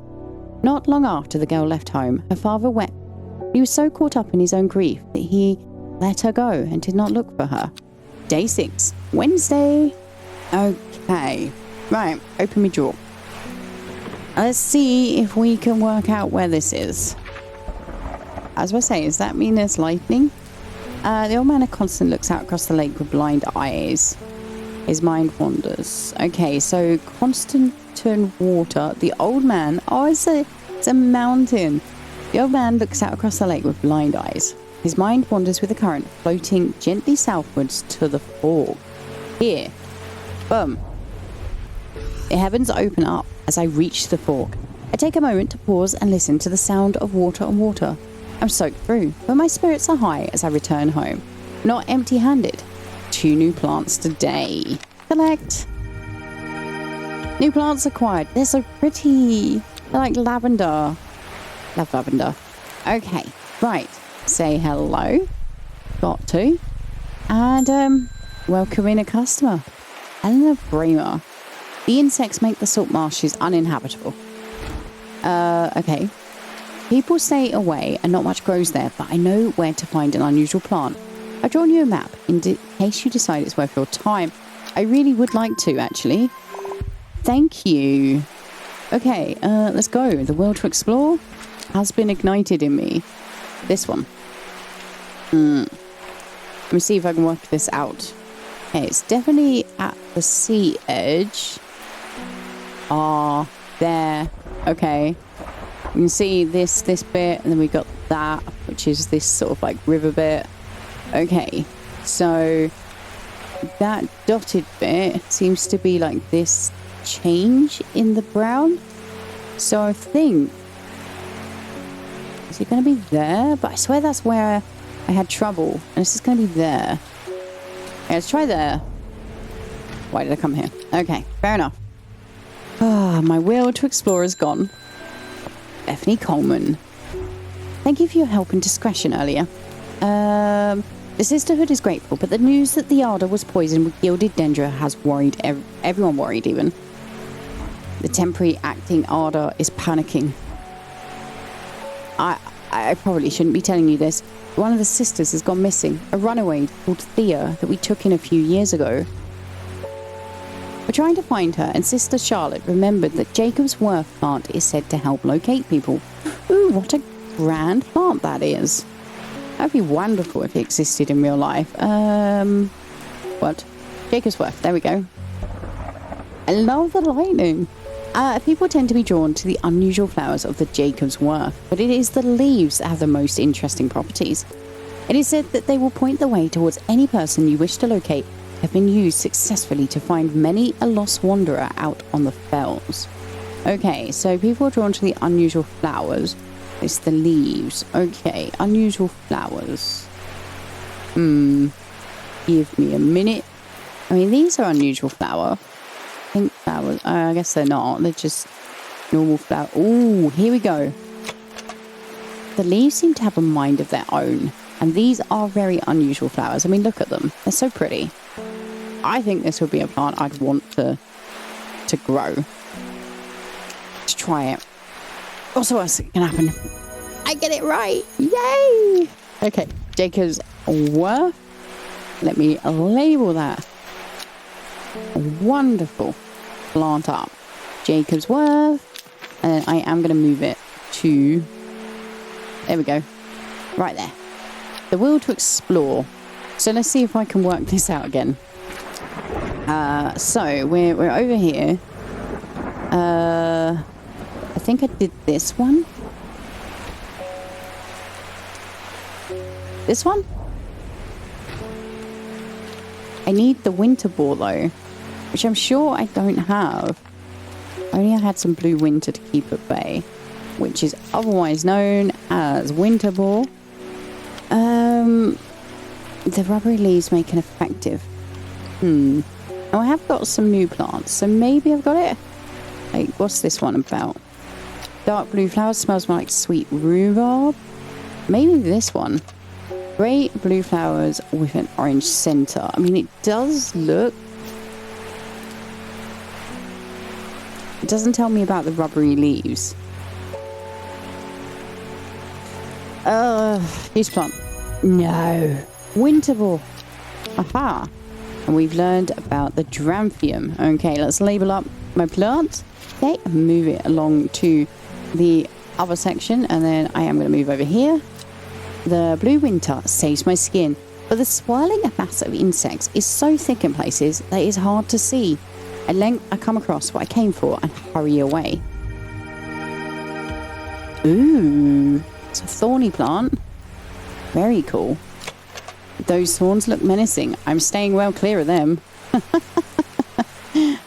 Not long after the girl left home, her father wept. He was so caught up in his own grief that he let her go and did not look for her. Day 6, Wednesday. Okay. Right, open me drawer. Let's see if we can work out where this is. As I say, does that mean there's lightning? The old man of Constant looks out across the lake with blind eyes. His mind wanders. Okay, so Constantin water. The old man... Oh, it's a mountain. The old man looks out across the lake with blind eyes. His mind wanders with the current, floating gently southwards to the fog. Here. Boom. The heavens open up. as I reach the fork. I take a moment to pause and listen to the sound of water on water. I'm soaked through, but my spirits are high as I return home. Not empty-handed. 2 new plants today. Collect. New plants acquired. They're so pretty. They're like lavender. Love lavender. Okay, right. Say hello. Got to. And welcome in a customer. Eleanor Bramer. The insects make the salt marshes uninhabitable. Okay. People stay away and not much grows there, but I know where to find an unusual plant. I've drawn you a map in case you decide it's worth your time. I really would like to, actually. Thank you. Okay, let's go. The world to explore has been ignited in me. This one. Let me see if I can work this out. Okay, it's definitely at the sea edge. Ah, there. Okay. You can see this bit, and then we got that, which is this sort of like river bit. Okay, so that dotted bit seems to be like this change in the brown. So I think, is it going to be there? But I swear that's where I had trouble, and it's just going to be there. Okay, let's try there. Why did I come here? Okay, fair enough. Ah, my will to explore is gone. Bethany Coleman. Thank you for your help and discretion earlier. The Sisterhood is grateful, but the news that the Ardor was poisoned with gilded dendra has worried everyone worried even. The temporary acting Ardor is panicking. I probably shouldn't be telling you this. One of the sisters has gone missing. A runaway called Thea that we took in a few years ago. We're trying to find her, and Sister Charlotte remembered that Jacob's Worth plant is said to help locate people. Ooh, what a grand plant that is. That'd be wonderful if it existed in real life. What? Jacob's Worth, there we go. I love the lightning. People tend to be drawn to the unusual flowers of the Jacob's Worth, but it is the leaves that have the most interesting properties. It is said that they will point the way towards any person you wish to locate, have been used successfully to find many a lost wanderer out on the fells. Okay, so people are drawn to the unusual flowers. It's the leaves. Okay, unusual flowers. Give me a minute. I mean, these are unusual flower. Pink flowers. I guess they're not. They're just normal flower. Ooh, here we go. The leaves seem to have a mind of their own. And these are very unusual flowers. I mean, look at them. They're so pretty. I think this would be a plant I'd want to grow. Let's try it. What's the worst that can happen? I get it right. Yay! Okay, Jacob's Worth. Let me label that. Wonderful. Plant up. Jacob's Worth. And then I am going to move it to... There we go. Right there. The will to explore. So let's see if I can work this out again. So we're over here. I think I did this one. This one? I need the winter boar though, which I'm sure I don't have. Only I had some blue winter to keep at bay, which is otherwise known as winter boar. The rubbery leaves make an effective. Now I have got some new plants, so maybe I've got it. Like, what's this one about? Dark blue flowers, smells more like sweet rhubarb. Maybe this one. Great blue flowers with an orange center. I mean, it does look... It doesn't tell me about the rubbery leaves. Use plant. No. Winterboar. Aha. And we've learned about the Drampium. Okay, let's label up my plant. Okay, move it along to the other section. And then I am going to move over here. The blue winter saves my skin. But the swirling mass of insects is so thick in places that it is hard to see. At length, I come across what I came for and hurry away. Ooh, it's a thorny plant. Very cool. Those thorns look menacing. I'm staying well clear of them.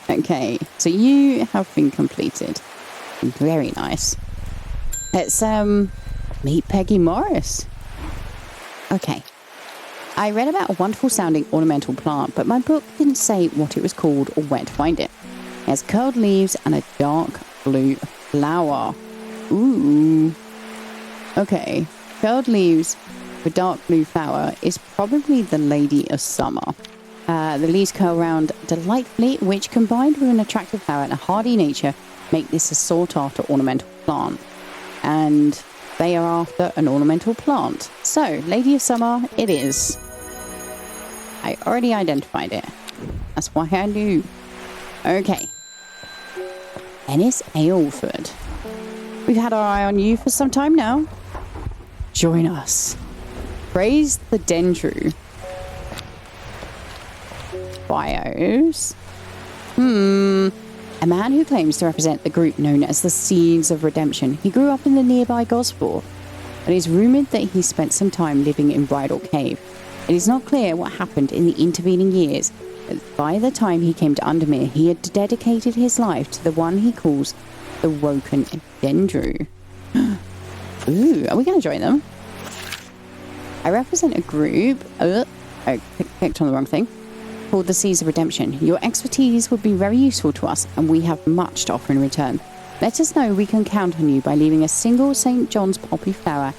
Okay, Okay, so you have been completed. Very nice. Let's meet Peggy Morris. Okay. I read about a wonderful sounding ornamental plant, but my book didn't say what it was called or where to find it. It has curled leaves and a dark blue flower. Ooh. Okay. Curled leaves with dark blue flower is probably the Lady of Summer. The leaves curl round delightfully, which combined with an attractive flower and a hardy nature make this a sought after ornamental plant. And they are after an ornamental plant. So, Lady of Summer it is. I already identified it. That's why I knew. Okay. Ennis Aylford. We've had our eye on you for some time now. Join us. Praise the Dendru. Bios. A man who claims to represent the group known as the Seeds of Redemption. He grew up in the nearby Gosford, and it is rumoured that he spent some time living in Bridal Cave. It is not clear what happened in the intervening years, but by the time he came to Undermere, he had dedicated his life to the one he calls the Woken Dendru. Ooh, are we going to join them? I represent a group. I clicked on the wrong thing. Called the Seeds of Redemption. Your expertise would be very useful to us, and we have much to offer in return. Let us know we can count on you by leaving a single St. John's poppy flower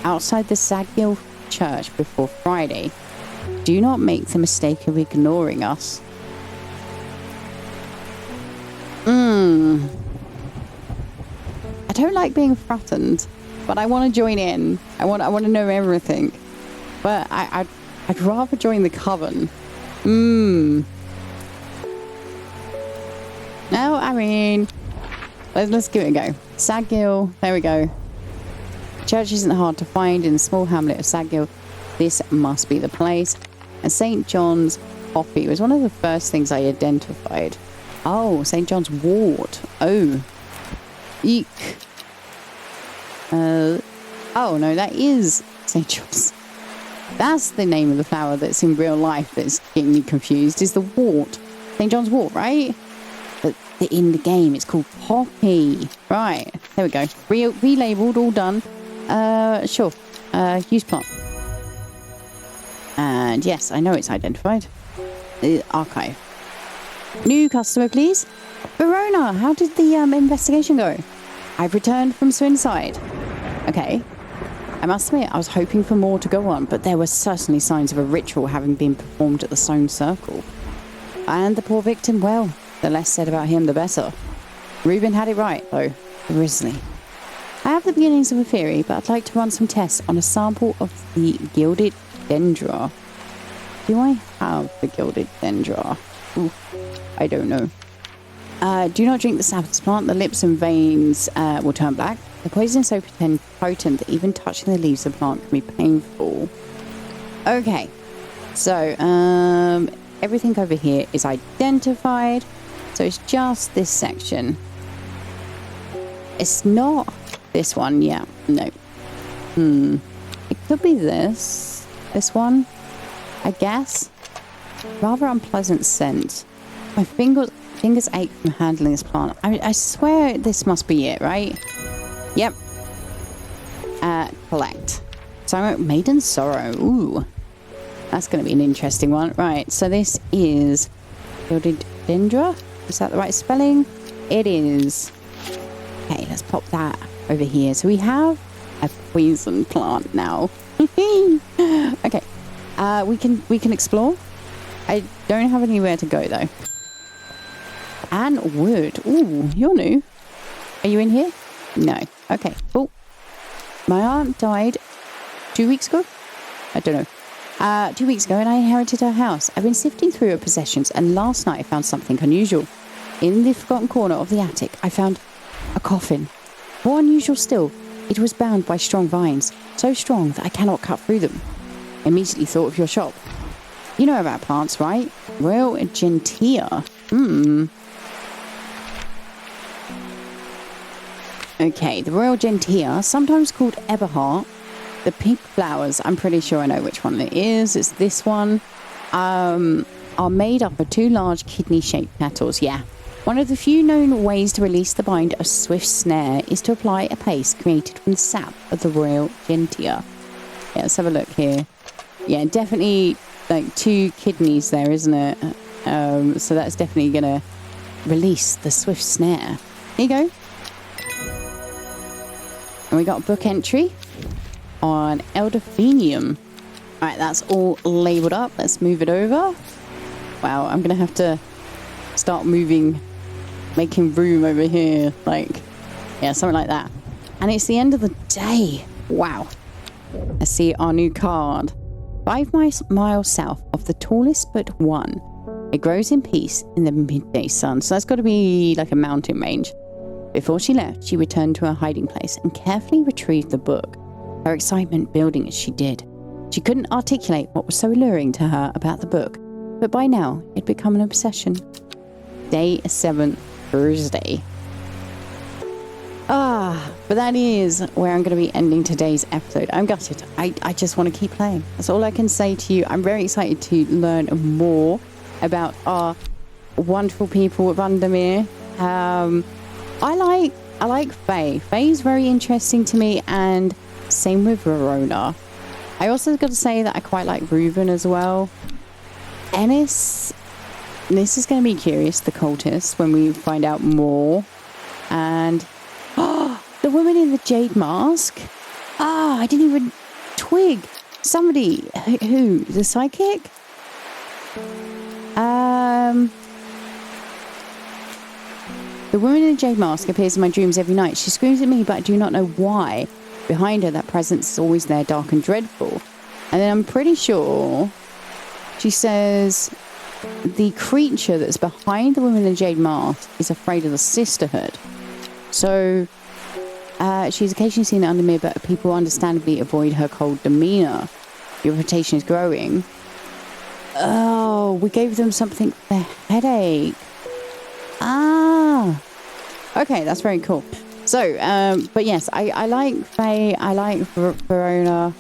outside the Saggill Church before Friday. Do not make the mistake of ignoring us. I don't like being threatened, but I want to join in. I want to know everything, but I'd rather join the coven. No, I mean, let's give it a go. Saggill, there we go. Church isn't hard to find in the small hamlet of Saggill. This must be the place. And St. John's Poppy was one of the first things I identified. Oh, St. John's Wort. Oh. Eek. Oh no, that is St. John's. That's the name of the flower that's in real life that's getting you confused, is the wort. St. John's Wort, right? But in the game, it's called Poppy. Right, there we go. Relabeled, all done. Sure. Use plant. And yes, I know it's identified. Archive. New customer, please. Verona, how did the investigation go? I've returned from Swinside. Okay. I must admit, I was hoping for more to go on, but there were certainly signs of a ritual having been performed at the Stone Circle. And the poor victim, well, the less said about him, the better. Reuben had it right, though. Grizzly. I have the beginnings of a theory, but I'd like to run some tests on a sample of the gilded dendra. Do I have the gilded dendra? Ooh, I don't know. Do not drink the sap of this plant. The lips and veins will turn black. The poison is so potent that even touching the leaves of the plant can be painful. Okay. So, everything over here is identified. So it's just this section. It's not this one. Yeah. No. It could be this. This one. I guess. Rather unpleasant scent. My fingers ache from handling this plant. I swear this must be it, right? Yep. Collect. So, Maiden Sorrow. Ooh. That's going to be an interesting one. Right, so this is Gilded Dendra. Is that the right spelling? It is. Okay, let's pop that over here. So we have a poison plant now. Okay. We can explore. I don't have anywhere to go though. And wood. Ooh, you're new. Are you in here? No. Okay, cool. My aunt died 2 weeks ago? I don't know. 2 weeks ago, and I inherited her house. I've been sifting through her possessions, and last night I found something unusual. In the forgotten corner of the attic, I found a coffin. More unusual still, it was bound by strong vines, so strong that I cannot cut through them. I immediately thought of your shop. You know about plants, right? Royal Gentia. Okay, the Royal Gentia, sometimes called Eberhard. The pink flowers, I'm pretty sure I know which one it is. It's this one. Are made up of two large kidney-shaped petals. Yeah, One of the few known ways to release the bind of Swift Snare is to apply a paste created from the sap of the royal gentia. Yeah, let's have a look here. Yeah, definitely like 2 kidneys there, isn't it? So that's definitely gonna release the Swift Snare. Here you go. And we got a book entry on Elderphenium. Alright, that's all labelled up. Let's move it over. Wow, I'm gonna have to start moving, making room over here. Like, yeah, something like that. And it's the end of the day. Wow. Let's see our new card. 5 miles south of the tallest but one. It grows in peace in the midday sun. So that's got to be like a mountain range. Before she left, she returned to her hiding place and carefully retrieved the book, her excitement building as she did. She couldn't articulate what was so alluring to her about the book, but by now it'd become an obsession. Day 7, Thursday. But that is where I'm going to be ending today's episode. I'm gutted. I just want to keep playing. That's all I can say to you. I'm very excited to learn more about our wonderful people of Undermere. I like Faye. Faye's very interesting to me, and same with Verona. I also got to say that I quite like Reuben as well. Ennis, this is going to be curious, the cultist, when we find out more. And the woman in the jade mask. I didn't even twig. Somebody who? The psychic? The woman in the jade mask appears in my dreams every night. She screams at me, but I do not know why. Behind her, that presence is always there, dark and dreadful. And then I'm pretty sure she says the creature that's behind the woman in the jade mask is afraid of the sisterhood. So she's occasionally seen at Undermere, but people understandably avoid her cold demeanor. Your reputation is growing. Oh, we gave them something for their headache. Okay, that's very cool. So, but yes, I like Faye, I like Verona.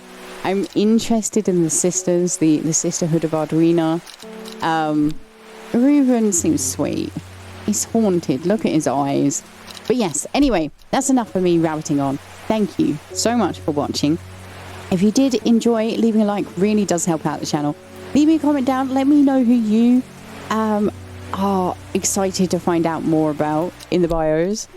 I'm interested in the sisters, the sisterhood of Arduino. Reuben seems sweet. He's haunted. Look at his eyes. But yes, anyway, that's enough of me rabbiting on. Thank you so much for watching. If you did enjoy, leaving a like really does help out the channel. Leave me a comment down. Let me know who you are excited to find out more about in the bios.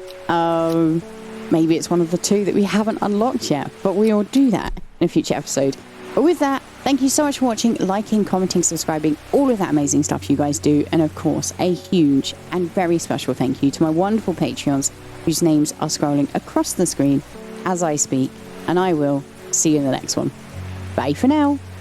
Maybe it's one of the 2 that we haven't unlocked yet, but we'll do that in a future episode. But with that, thank you so much for watching, liking, commenting, subscribing, all of that amazing stuff you guys do. And of course, a huge and very special thank you to my wonderful Patreons, whose names are scrolling across the screen as I speak. And I will see you in the next one. Bye for now.